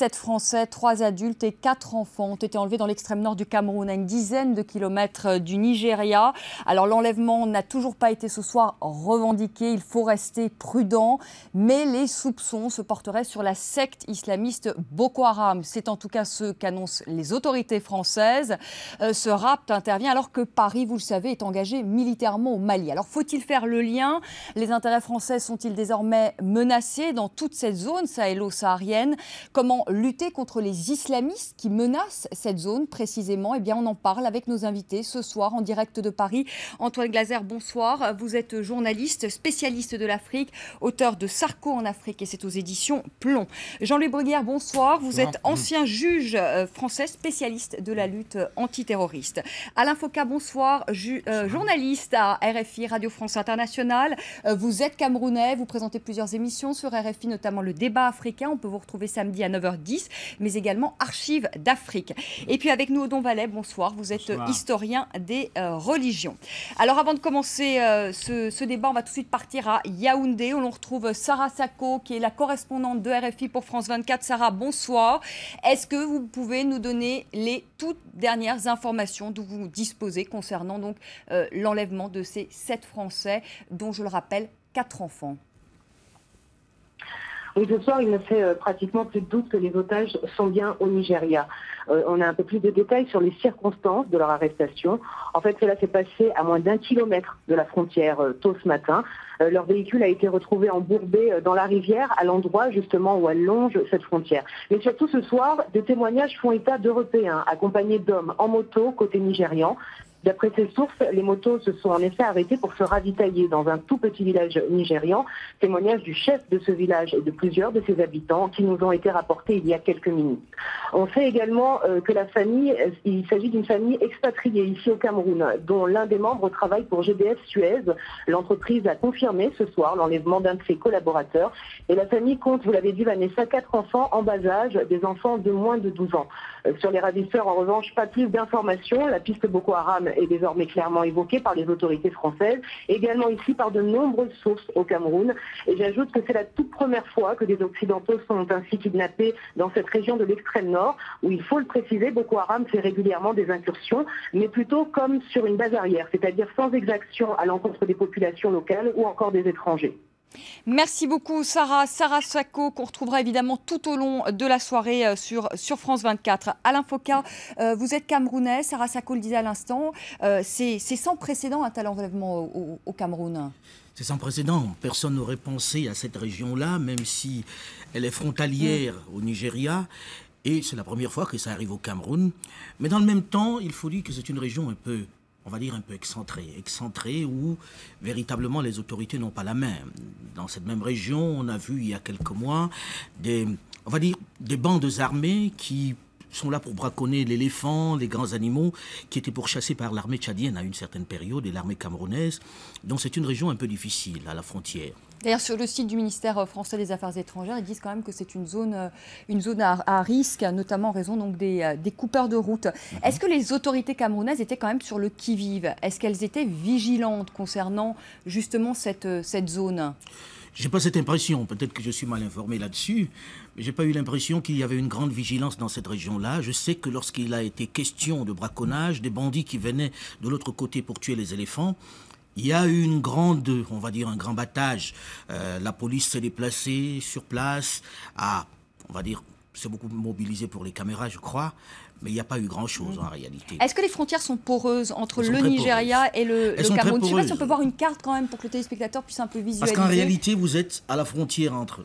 7 Français, 3 adultes et 4 enfants ont été enlevés dans l'extrême nord du Cameroun, à une dizaine de kilomètres du Nigeria. Alors l'enlèvement n'a toujours pas été ce soir revendiqué, il faut rester prudent, mais les soupçons se porteraient sur la secte islamiste Boko Haram. C'est en tout cas ce qu'annoncent les autorités françaises. Ce rapt intervient alors que Paris, vous le savez, est engagé militairement au Mali. Alors faut-il faire le lien? Les intérêts français sont-ils désormais menacés dans toute cette zone sahélo-saharienne? Comment lutter contre les islamistes qui menacent cette zone précisément? Eh bien, on en parle avec nos invités ce soir en direct de Paris. Antoine Glaser, bonsoir. Vous êtes journaliste, spécialiste de l'Afrique, auteur de Sarko en Afrique et c'est aux éditions Plomb. Jean-Louis Bruguière, bonsoir. Vous êtes ancien juge français, spécialiste de la lutte antiterroriste. Alain Foka, bonsoir. Journaliste à RFI, Radio France Internationale. Vous êtes camerounais, vous présentez plusieurs émissions sur RFI, notamment le débat africain. On peut vous retrouver samedi à 9h10, mais également Archives d'Afrique. Et puis avec nous, Odon Vallet, bonsoir. Vous êtes historien des religions. Alors avant de commencer ce débat, on va tout de suite partir à Yaoundé, où l'on retrouve Sarah Sacco, qui est la correspondante de RFI pour France 24. Sarah, bonsoir. Est-ce que vous pouvez nous donner les toutes dernières informations dont vous disposez concernant donc l'enlèvement de ces 7 Français, dont je le rappelle, 4 enfants? Oui, ce soir, il me fait pratiquement plus de doute que les otages sont bien au Nigeria. On a un peu plus de détails sur les circonstances de leur arrestation. En fait, cela s'est passé à moins d'1 kilomètre de la frontière tôt ce matin. Leur véhicule a été retrouvé embourbé dans la rivière, à l'endroit justement où elle longe cette frontière. Mais surtout ce soir, des témoignages font état d'Européens accompagnés d'hommes en moto côté nigérian. D'après ces sources, les motos se sont en effet arrêtées pour se ravitailler dans un tout petit village nigérian. Témoignage du chef de ce village et de plusieurs de ses habitants qui nous ont été rapportés il y a quelques minutes. On sait également que la famille, il s'agit d'une famille expatriée ici au Cameroun, dont l'un des membres travaille pour GDF Suez. L'entreprise a confirmé ce soir l'enlèvement d'un de ses collaborateurs. Et la famille compte, vous l'avez dit Vanessa, 4 enfants en bas âge, des enfants de moins de 12 ans. Sur les ravisseurs, en revanche, pas plus d'informations. La piste Boko Haram est désormais clairement évoquée par les autorités françaises, également ici par de nombreuses sources au Cameroun. Et j'ajoute que c'est la toute première fois que des Occidentaux sont ainsi kidnappés dans cette région de l'extrême nord, où il faut le préciser, Boko Haram fait régulièrement des incursions, mais plutôt comme sur une base arrière, c'est-à-dire sans exaction à l'encontre des populations locales ou encore des étrangers. Merci beaucoup Sarah Sacco, qu'on retrouvera évidemment tout au long de la soirée sur France 24. Alain Foka, vous êtes camerounais, Sarah Sacco le disait à l'instant, c'est sans précédent un tel enlèvement au Cameroun. C'est sans précédent, personne n'aurait pensé à cette région-là, même si elle est frontalière au Nigeria. Et c'est la première fois que ça arrive au Cameroun. Mais dans le même temps, il faut dire que c'est une région un peu, on va dire un peu excentrée où véritablement les autorités n'ont pas la main. Dans cette même région, on a vu il y a quelques mois des bandes armées qui sont là pour braconner l'éléphant, les grands animaux, qui étaient pourchassés par l'armée tchadienne à une certaine période et l'armée camerounaise. Donc c'est une région un peu difficile à la frontière. D'ailleurs, sur le site du ministère français des Affaires étrangères, ils disent quand même que c'est une zone à risque, notamment en raison donc, des coupeurs de route. Est-ce que les autorités camerounaises étaient quand même sur le qui-vive? Est-ce qu'elles étaient vigilantes concernant justement cette zone? Je n'ai pas cette impression, peut-être que je suis mal informé là-dessus, mais je n'ai pas eu l'impression qu'il y avait une grande vigilance dans cette région-là. Je sais que lorsqu'il a été question de braconnage, des bandits qui venaient de l'autre côté pour tuer les éléphants, il y a eu un grand battage. La police s'est déplacée sur place, s'est beaucoup mobilisée pour les caméras, je crois, mais il n'y a pas eu grand-chose en réalité. Est-ce que les frontières sont poreuses entre le Nigeria et le Cameroun? Je ne sais pas si on peut voir une carte quand même pour que le téléspectateur puisse un peu visualiser. Parce qu'en réalité, vous êtes à la frontière entre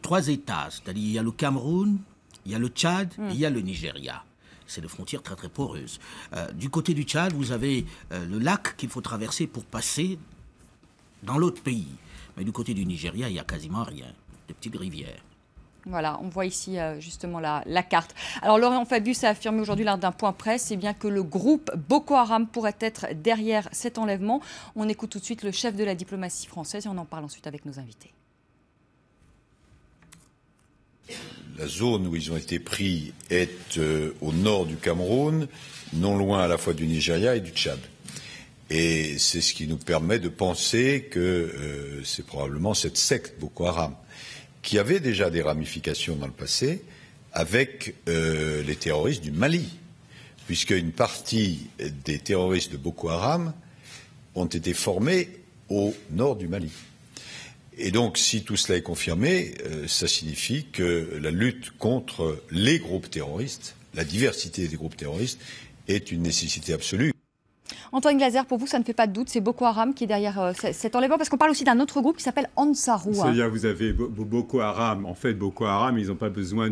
3 États, c'est-à-dire il y a le Cameroun, il y a le Tchad et il y a le Nigeria. C'est des frontières très très poreuses. Du côté du Tchad, vous avez le lac qu'il faut traverser pour passer dans l'autre pays. Mais du côté du Nigeria, il n'y a quasiment rien, des petites rivières. Voilà, on voit ici justement la carte. Alors Laurent Fabius a affirmé aujourd'hui lors d'un point presse, c'est bien que le groupe Boko Haram pourrait être derrière cet enlèvement. On écoute tout de suite le chef de la diplomatie française et on en parle ensuite avec nos invités. La zone où ils ont été pris est au nord du Cameroun, non loin à la fois du Nigeria et du Tchad. Et c'est ce qui nous permet de penser que c'est probablement cette secte Boko Haram, qui avait déjà des ramifications dans le passé, avec les terroristes du Mali, puisque une partie des terroristes de Boko Haram ont été formés au nord du Mali. Et donc, si tout cela est confirmé, ça signifie que la lutte contre les groupes terroristes, la diversité des groupes terroristes, est une nécessité absolue. Antoine Glaser, pour vous, ça ne fait pas de doute, c'est Boko Haram qui est derrière cet enlèvement, parce qu'on parle aussi d'un autre groupe qui s'appelle Ansarou. C'est-à-dire, vous avez Boko Haram. En fait, Boko Haram, ils n'ont pas besoin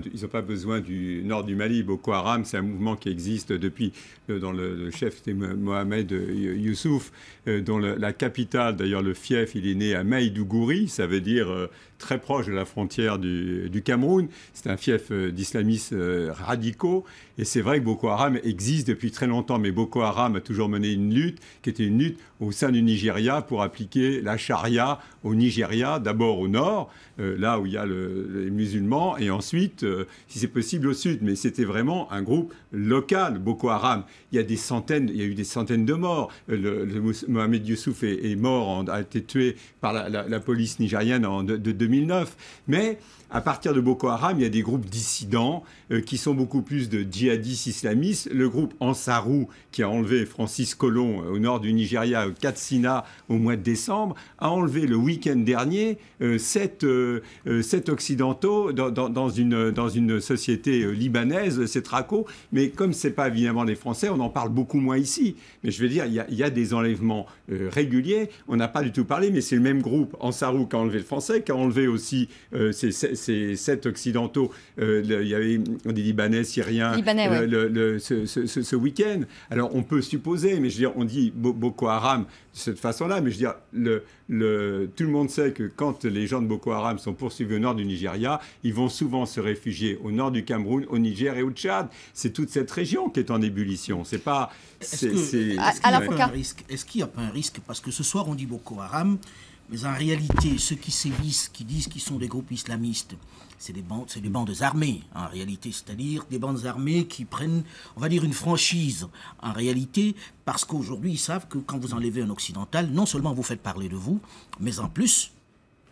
du nord du Mali. Boko Haram, c'est un mouvement qui existe depuis, dans le chef, c'était Mohamed Youssouf, dont la capitale, d'ailleurs le fief, il est né à Maïdougouri, ça veut dire très proche de la frontière du Cameroun. C'est un fief d'islamistes radicaux. Et c'est vrai que Boko Haram existe depuis très longtemps, mais Boko Haram a toujours mené une lutte qui était une lutte au sein du Nigeria pour appliquer la charia au Nigeria, d'abord au nord, là où il y a les musulmans, et ensuite, si c'est possible, au sud. Mais c'était vraiment un groupe local, Boko Haram. Il y a eu des centaines de morts. Mohamed Youssouf est mort, a été tué par la police nigérienne de 2009. Mais à partir de Boko Haram, il y a des groupes dissidents qui sont beaucoup plus de djihadistes islamistes. Le groupe Ansarou, qui a enlevé Francis Collomb au nord du Nigeria, au Katsina, au mois de décembre, a enlevé le week-end dernier 7 occidentaux dans une société libanaise, c'est Traco. Mais comme ce n'est pas évidemment des Français, on en parle beaucoup moins ici. Mais je veux dire, il y a des enlèvements réguliers. On n'a pas du tout parlé, mais c'est le même groupe, Ansarou, qui a enlevé le Français, qui a enlevé aussi ces 7 occidentaux. Il y avait des Libanais, Syriens, ce week-end. Alors, on peut supposer, mais je veux dire, on dit Boko Haram de cette façon-là, mais je veux dire, tout le monde sait que quand les gens de Boko Haram sont poursuivis au nord du Nigeria, ils vont souvent se réfugier au nord du Cameroun, au Niger et au Tchad. C'est toute cette région qui est en ébullition. C'est pas... Est-ce qu'il n'y a pas un risque? Parce que ce soir, on dit Boko Haram, mais en réalité, ceux qui sévissent, qui disent qu'ils sont des groupes islamistes, c'est des bandes armées, en réalité, c'est-à-dire des bandes armées qui prennent, on va dire, une franchise, en réalité, parce qu'aujourd'hui, ils savent que quand vous enlevez un occidental, non seulement vous faites parler de vous, mais en plus,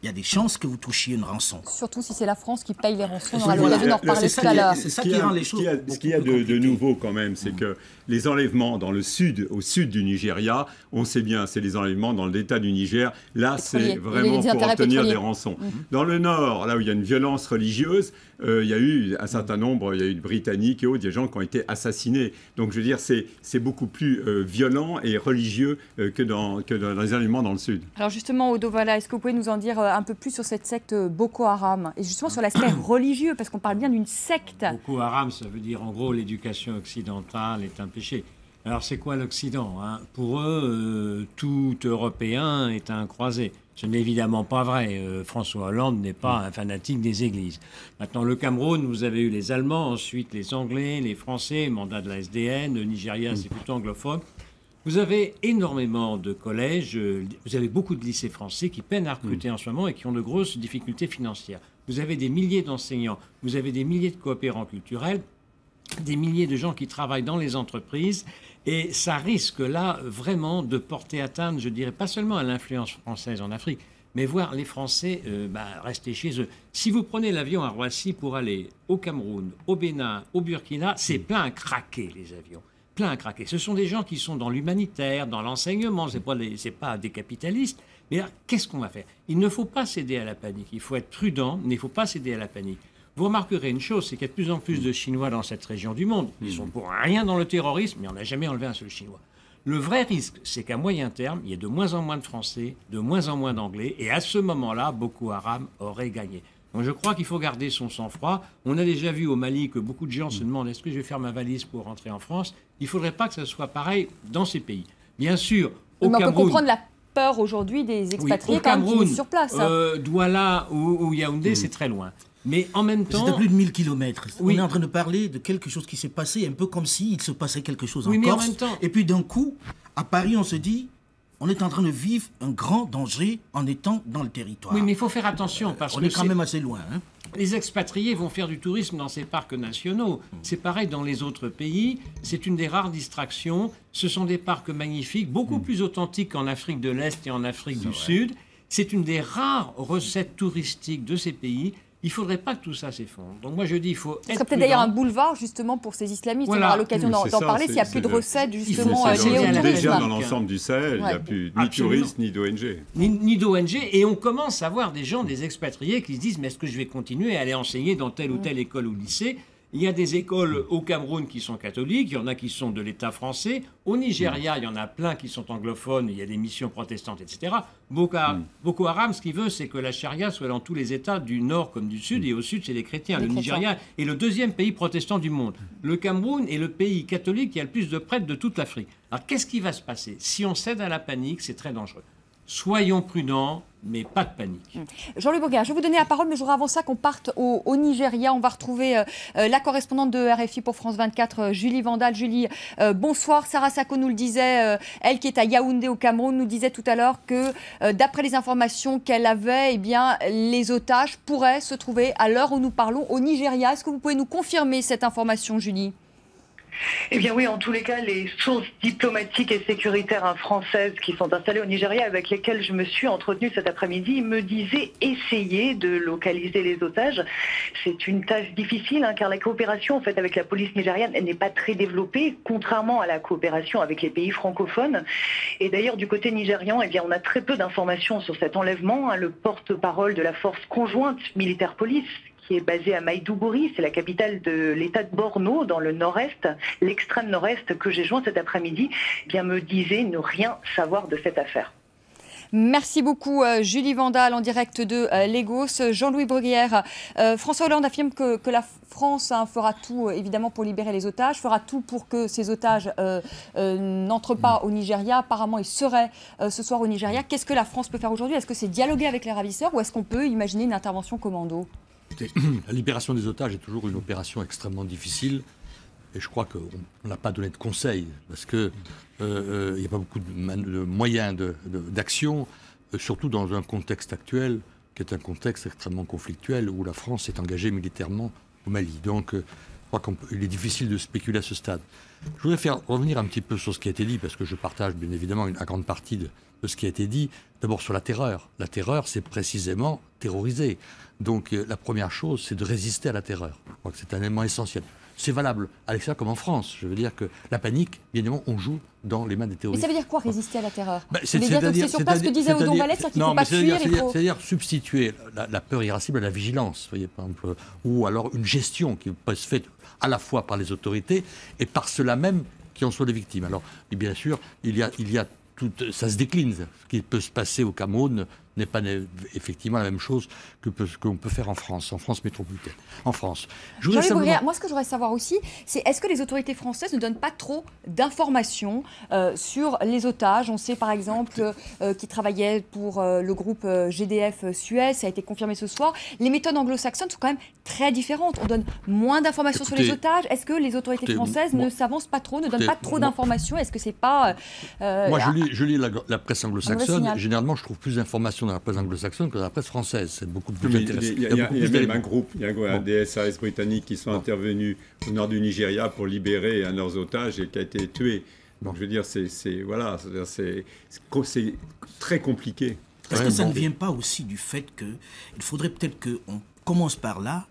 il y a des chances que vous touchiez une rançon. Surtout si c'est la France qui paye les rançons. On aura l'occasion d'en reparler tout à l'heure. C'est ça qui rend les choses. Ce qu'il y a de nouveau quand même, c'est que les enlèvements au sud du Nigeria, on sait bien, c'est les enlèvements dans le delta du Niger. Là, c'est vraiment pour obtenir des rançons. Dans le nord, là où il y a une violence religieuse, il y a eu un certain nombre, il y a eu de Britanniques et autres, des gens qui ont été assassinés. Donc, je veux dire, c'est beaucoup plus violent et religieux que dans les enlèvements dans le sud. Alors justement, Odo Walla, est-ce que vous pouvez nous en dire un peu plus sur cette secte Boko Haram et justement sur l'aspect religieux, parce qu'on parle bien d'une secte. Boko Haram, ça veut dire en gros l'éducation occidentale est un péché. Alors c'est quoi l'Occident, hein? Pour eux, tout Européen est un croisé. Ce n'est évidemment pas vrai. François Hollande n'est pas un fanatique des églises. Maintenant, le Cameroun, vous avez eu les Allemands, ensuite les Anglais, les Français, mandat de la SDN, le Nigeria, c'est plutôt anglophone. Vous avez énormément de collèges, vous avez beaucoup de lycées français qui peinent à recruter en ce moment et qui ont de grosses difficultés financières. Vous avez des milliers d'enseignants, vous avez des milliers de coopérants culturels, des milliers de gens qui travaillent dans les entreprises, et ça risque là vraiment de porter atteinte, je dirais, pas seulement à l'influence française en Afrique, mais voir les Français rester chez eux. Si vous prenez l'avion à Roissy pour aller au Cameroun, au Bénin, au Burkina, c'est plein à craquer les avions. Plein à craquer. Ce sont des gens qui sont dans l'humanitaire, dans l'enseignement, c'est pas des capitalistes. Mais là, qu'est-ce qu'on va faire? Il ne faut pas céder à la panique. Il faut être prudent, mais il ne faut pas céder à la panique. Vous remarquerez une chose, c'est qu'il y a de plus en plus de Chinois dans cette région du monde. Ils sont pour rien dans le terrorisme, mais on n'a jamais enlevé un seul Chinois. Le vrai risque, c'est qu'à moyen terme, il y ait de moins en moins de Français, de moins en moins d'Anglais, et à ce moment-là, Boko Haram aurait gagné. Donc je crois qu'il faut garder son sang-froid. On a déjà vu au Mali que beaucoup de gens se demandent est-ce que je vais faire ma valise pour rentrer en France? Il ne faudrait pas que ça soit pareil dans ces pays. Bien sûr, au Cameroun... On peut comprendre la peur aujourd'hui des expatriés qui vivent sur place. Douala ou Yaoundé, c'est très loin. Mais en même temps... C'est à plus de 1000 km. On est en train de parler de quelque chose qui s'est passé, un peu comme s'il se passait quelque chose en Corse. En même temps... Et puis d'un coup, à Paris, on se dit... On est en train de vivre un grand danger en étant dans le territoire. Oui, mais il faut faire attention parce on est quand même assez loin. Hein. Les expatriés vont faire du tourisme dans ces parcs nationaux. C'est pareil dans les autres pays. C'est une des rares distractions. Ce sont des parcs magnifiques, beaucoup plus authentiques qu'en Afrique de l'Est et en Afrique du Sud. C'est une des rares recettes touristiques de ces pays. Il ne faudrait pas que tout ça s'effondre. Donc moi je dis il faut être Ce serait peut-être d'ailleurs un boulevard justement pour ces islamistes. Voilà. On aura l'occasion d'en parler s'il n'y a plus de recettes justement liées au tourisme. Déjà dans l'ensemble du Sahel, il n'y a plus ni touristes ni d'ONG. Ni d'ONG. Et on commence à voir des gens, des expatriés qui se disent mais est-ce que je vais continuer à aller enseigner dans telle ou telle école ou lycée? Il y a des écoles au Cameroun qui sont catholiques, il y en a qui sont de l'État français. Au Nigeria, il y en a plein qui sont anglophones, il y a des missions protestantes, etc. Boko Haram, ce qu'il veut, c'est que la charia soit dans tous les États, du nord comme du sud, et au sud, c'est les chrétiens. Le Nigeria est le deuxième pays protestant du monde. Le Cameroun est le pays catholique qui a le plus de prêtres de toute l'Afrique. Alors, qu'est-ce qui va se passer? Si on cède à la panique, c'est très dangereux. Soyons prudents, mais pas de panique. Jean-Louis Bruguière, je vais vous donner la parole, mais je voudrais avant ça qu'on parte au Nigeria. On va retrouver la correspondante de RFI pour France 24, Julie Vandal. Julie, bonsoir. Sarah Sako nous le disait, elle qui est à Yaoundé au Cameroun, nous disait tout à l'heure que d'après les informations qu'elle avait, eh bien, les otages pourraient se trouver à l'heure où nous parlons au Nigeria. Est-ce que vous pouvez nous confirmer cette information, Julie ? Eh bien oui, en tous les cas, les sources diplomatiques et sécuritaires françaises qui sont installées au Nigeria, avec lesquelles je me suis entretenue cet après-midi, me disaient essayer de localiser les otages. C'est une tâche difficile, car la coopération en fait, avec la police nigériane n'est pas très développée, contrairement à la coopération avec les pays francophones. Et d'ailleurs, du côté nigérian, eh bien, on a très peu d'informations sur cet enlèvement. Le porte-parole de la force conjointe militaire-police, qui est basée à Maïdougouri, c'est la capitale de l'État de Borno, dans le nord-est, l'extrême nord-est, que j'ai joint cet après-midi, eh bien me disait ne rien savoir de cette affaire. Merci beaucoup Julie Vandal en direct de Lagos. Jean-Louis Bruguière, François Hollande affirme que la France fera tout évidemment pour libérer les otages, fera tout pour que ces otages n'entrent pas au Nigeria. Apparemment, ils seraient ce soir au Nigeria. Qu'est-ce que la France peut faire aujourd'hui? Est-ce que c'est dialoguer avec les ravisseurs ou est-ce qu'on peut imaginer une intervention commando? La libération des otages est toujours une opération extrêmement difficile et je crois qu'on n'a pas donné de conseils parce qu'il n'y a pas beaucoup de moyens d'action, surtout dans un contexte actuel qui est un contexte extrêmement conflictuel où la France est engagée militairement au Mali. Donc je crois qu'il est difficile de spéculer à ce stade. Je voudrais faire revenir un petit peu sur ce qui a été dit parce que je partage bien évidemment une grande partie de ce qui a été dit. D'abord sur la terreur. La terreur, c'est précisément terroriser. Donc la première chose, c'est de résister à la terreur. Je crois que c'est un élément essentiel. C'est valable à l'extérieur comme en France. Je veux dire que la panique, bien évidemment, on joue dans les mains des terroristes. Mais ça veut dire quoi, résister à la terreur? C'est-à-dire sur place, ce que disait Odon Ballet, c'est qu'il ne faut pas fuir. C'est-à-dire substituer la peur irascible à la vigilance, voyez, par exemple, ou alors une gestion qui peut se faire à la fois par les autorités et par ceux-là même qui en sont les victimes. Alors, bien sûr, il y a ça se décline. Ce qui peut se passer au Cameroun n'est pas effectivement la même chose que l'on peut faire en France métropolitaine. En France. Moi, ce que je voudrais savoir aussi, c'est est-ce que les autorités françaises ne donnent pas trop d'informations sur les otages? On sait par exemple qu'ils travaillaient pour le groupe GDF Suez, ça a été confirmé ce soir. Les méthodes anglo-saxonnes sont quand même très différentes. On donne moins d'informations sur les otages. Est-ce que les autorités françaises ne s'avancent pas trop, ne donnent pas trop d'informations? Est-ce que c'est pas... Moi, je lis la presse anglo-saxonne. Généralement, je trouve plus d'informations dans la presse anglo-saxonne que dans la presse française. C'est beaucoup plus intéressant. Il y a même un groupe, des SAS britanniques qui sont intervenus au nord du Nigeria pour libérer un de leurs otages et qui a été tué. Donc je veux dire, c'est très compliqué. Est-ce que ça ne vient pas aussi du fait qu'il faudrait peut-être qu'on commence par là?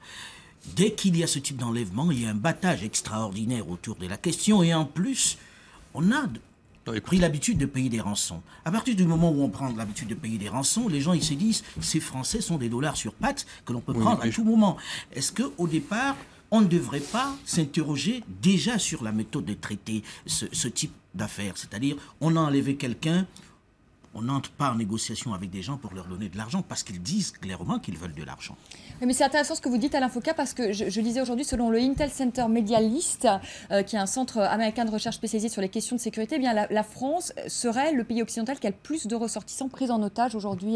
Dès qu'il y a ce type d'enlèvement, il y a un battage extraordinaire autour de la question et en plus, on a pris l'habitude de payer des rançons. À partir du moment où on prend l'habitude de payer des rançons, les gens ils se disent ces Français sont des dollars sur pattes que l'on peut prendre à tout moment. Est-ce qu'au départ, on ne devrait pas s'interroger déjà sur la méthode de traiter ce type d'affaires? C'est-à-dire, on a enlevé quelqu'un, on n'entre pas en négociation avec des gens pour leur donner de l'argent parce qu'ils disent clairement qu'ils veulent de l'argent. Mais c'est intéressant ce que vous dites, Alain Foucault, parce que je lisais aujourd'hui, selon le Intel Center Media List, qui est un centre américain de recherche spécialisé sur les questions de sécurité, eh bien la France serait le pays occidental qui a le plus de ressortissants pris en otage aujourd'hui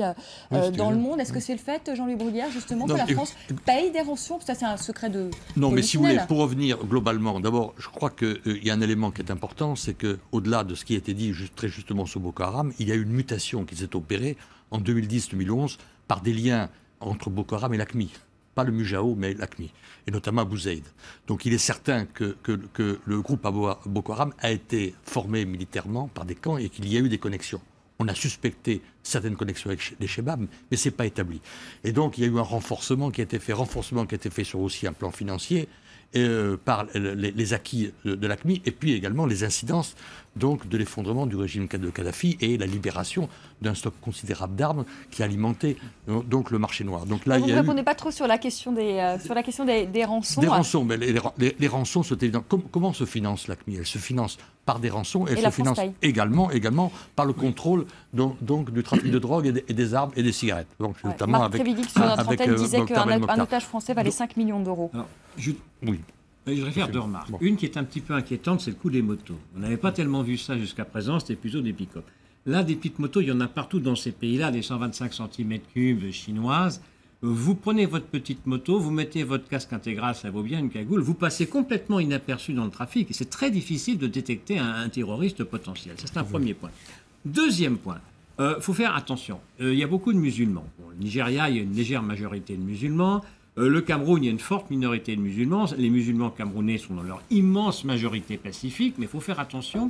dans le monde. Est-ce que c'est le fait, Jean-Louis Bruguière, justement, que la France paye des rançons? Ça, c'est un secret de... Non, mais si vous voulez, pour revenir globalement, d'abord, je crois qu'il y a un élément qui est important, c'est qu'au-delà de ce qui a été dit très justement sur Boko Haram, il y a eu une mutation qui s'est opérée en 2010-2011 par des liens entre Boko Haram et l'AQMI. Pas le Mujao, mais l'AQMI, et notamment Abu Zaïd. Donc il est certain que le groupe Boko Haram a été formé militairement par des camps et qu'il y a eu des connexions. On a suspecté certaines connexions avec les Chebab, mais ce n'est pas établi. Et donc, il y a eu un renforcement qui a été fait sur aussi un plan financier, par les acquis de l'AQMI, et puis également les incidences donc, de l'effondrement du régime de Kadhafi et la libération d'un stock considérable d'armes qui alimentait donc le marché noir. Donc là, vous ne répondez pas trop sur la question des rançons. Des rançons, mais les rançons, c'est évident. Comment se finance l'AQMI? Elle se finance par des rançons, elle se finance également par le contrôle donc, du trafic de drogue et des armes et des cigarettes. Donc, notamment Marc Trévidic, sur notre antenne, disait qu'un otage français valait 5 millions d'euros. Oui. Je voudrais faire deux remarques. Une qui est un petit peu inquiétante, c'est le coût des motos. On n'avait pas tellement vu ça jusqu'à présent, c'était plutôt des pick-up. Là, des petites motos, il y en a partout dans ces pays-là, des 125 cm3 chinoises. Vous prenez votre petite moto, vous mettez votre casque intégral, ça vaut bien une cagoule, vous passez complètement inaperçu dans le trafic et c'est très difficile de détecter un terroriste potentiel. Ça, c'est un premier point. Deuxième point, faut faire attention. Il y a beaucoup de musulmans. Bon, le Nigeria, il y a une légère majorité de musulmans. Le Cameroun, il y a une forte minorité de musulmans. Les musulmans camerounais sont dans leur immense majorité pacifique, mais il faut faire attention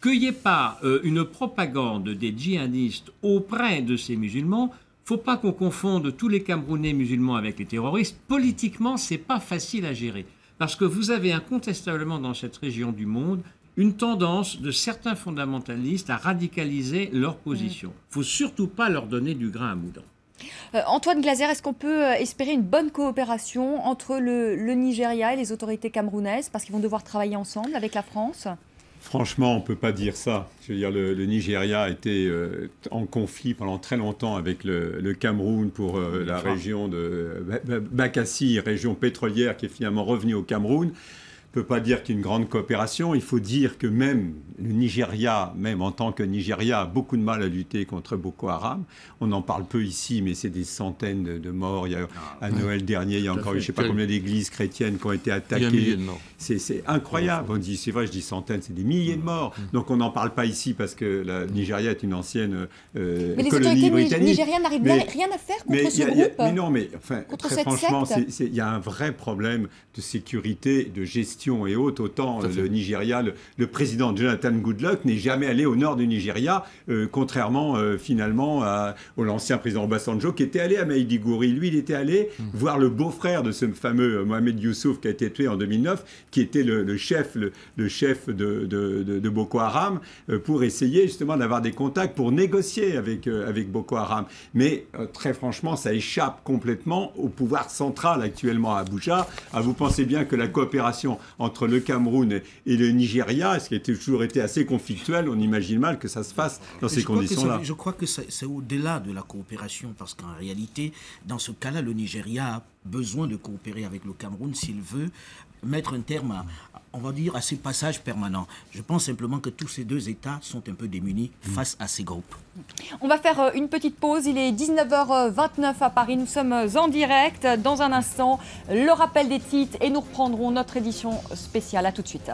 qu'il n'y ait pas une propagande des djihadistes auprès de ces musulmans. Il ne faut pas qu'on confonde tous les Camerounais musulmans avec les terroristes. Politiquement, ce n'est pas facile à gérer. Parce que vous avez incontestablement dans cette région du monde une tendance de certains fondamentalistes à radicaliser leur position. Il ne faut surtout pas leur donner du grain à moudre. Antoine Glaser, est-ce qu'on peut espérer une bonne coopération entre le Nigeria et les autorités camerounaises parce qu'ils vont devoir travailler ensemble avec la France ? Franchement, on ne peut pas dire ça. Je veux dire, le Nigeria a été en conflit pendant très longtemps avec le Cameroun pour la région de Bakassi, région pétrolière qui est finalement revenue au Cameroun. On ne peut pas dire qu'il y a une grande coopération. Il faut dire que même le Nigeria, même en tant que Nigeria, a beaucoup de mal à lutter contre Boko Haram. On en parle peu ici, mais c'est des centaines de morts. À Noël dernier, il y a encore eu je ne sais pas combien d'églises chrétiennes qui ont été attaquées. C'est incroyable. On dit, c'est vrai, je dis centaines, c'est des milliers de morts. Donc on n'en parle pas ici parce que le Nigeria est une ancienne colonie britannique. Mais les autorités nigérianes n'arrivent rien à faire contre ce groupe. Mais non, mais enfin, très franchement, il y a un vrai problème de sécurité, de gestion et autres. Autant le Nigeria, le président Jonathan Goodluck n'est jamais allé au nord du Nigeria, contrairement finalement à l'ancien président Obasanjo qui était allé à Maïdiguri. Lui, il était allé voir le beau-frère de ce fameux Mohamed Youssouf qui a été tué en 2009, qui était le chef de Boko Haram, pour essayer justement d'avoir des contacts pour négocier avec Boko Haram. Mais très franchement, ça échappe complètement au pouvoir central actuellement à Abuja. Vous pensez bien que la coopération entre le Cameroun et le Nigeria, ce qui a toujours été assez conflictuel, on imagine mal que ça se fasse dans ces conditions-là. Je crois que c'est au-delà de la coopération, parce qu'en réalité, dans ce cas-là, le Nigeria a besoin de coopérer avec le Cameroun s'il veut mettre un terme on va dire, à ces passages permanents. Je pense simplement que tous ces deux États sont un peu démunis face à ces groupes. On va faire une petite pause. Il est 19h29 à Paris. Nous sommes en direct. Dans un instant, le rappel des titres et nous reprendrons notre édition spéciale. À tout de suite.